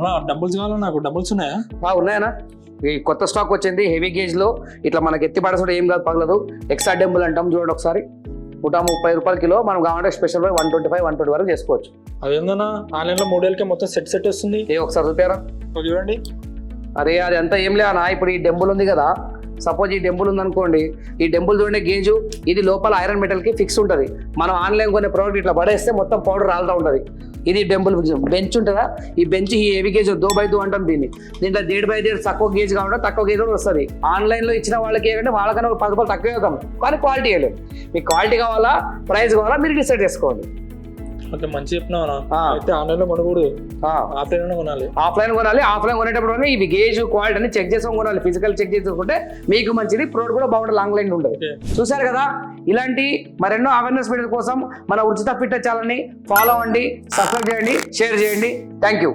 అలా డబుల్స్ కావాలా? నాకు డబుల్స్ ఉన్నాయా? ఉన్నాయనా? ఈ కొత్త స్టాక్ వచ్చింది హెవీ గేజ్ లో. ఇట్లా మనకి ఎత్తి పడసడం ఏం కాదు, పగలదు. ఎక్స్ట్రా డెంబుల్ అంటాం, చూడండి ఒకసారి. 130 రూపాయల కిలో. మనం కావాలంటే స్పెషల్ 125, 120 వరకు చేసుకోవచ్చు. అదేందన్నా ఆన్లైన్ లో 3 మొత్తం సెట్ వస్తుంది. ఒకసారి చూపారా? చూడండి. అరే అది అంతా ఏం లేనా, ఇప్పుడు ఈ డెంబుల్ ఉంది కదా, సపోజ్ ఈ డెంబుల్ ఉంది అనుకోండి. ఈ డెంబుల్ చూడండి గేజు, ఇది లోపల ఐరన్ మెటల్ కి ఫిక్స్ ఉంటుంది. మనం ఆన్లైన్ కొనే ప్రోడక్ట్ ఇట్లా పడేస్తే మొత్తం పౌడర్ రాలుతూ ఉంటుంది. ఇది డెంబుల్ బెంచ్ ఉంటుందా, ఈ బెంచ్ ఈ హెవీ గేజ్ 2x2 అంటాం దీన్ని. దీంట్లో 1.5x తక్కువ గేజ్ కాకుండా తక్కువ గేజ్ కూడా వస్తుంది. ఆన్లైన్ లో ఇచ్చిన వాళ్ళకి ఏంటంటే వాళ్ళకన్నా 10 రూపాయలు తక్కువ అవుతాం, కానీ క్వాలిటీ వేయలేదు. మీకు క్వాలిటీ కావాలా ప్రైస్ కావాలా మీరు డిసైడ్ చేసుకోండి. ఓకే, మంచి చెప్పినావా? అయితే ఆన్లైన్ లో కొనకూడదు, ఆఫ్లైన్ లో కొనాలి. ఆఫ్లైన్ కొనేటప్పుడు ఇవి గేజ్ క్వాలిటీ అని చెక్ చేసుకొని కొనాలి. ఫిజికల్ చెక్ చేసుకుంటే మీకు మంచిది, ప్రోడక్ట్ కూడా బాగుంటుంది, లాంగ్ లైన్ ఉంటుంది. చూసారు కదా, ఇలాంటి మరెన్నో అవేర్నెస్ వీడియో కోసం మన ఉచిత ఫిట్నెస్ ఛానల్ని ఫాలో అవ్వండి, సబ్స్క్రైబ్ చేయండి, షేర్ చేయండి. Thank you.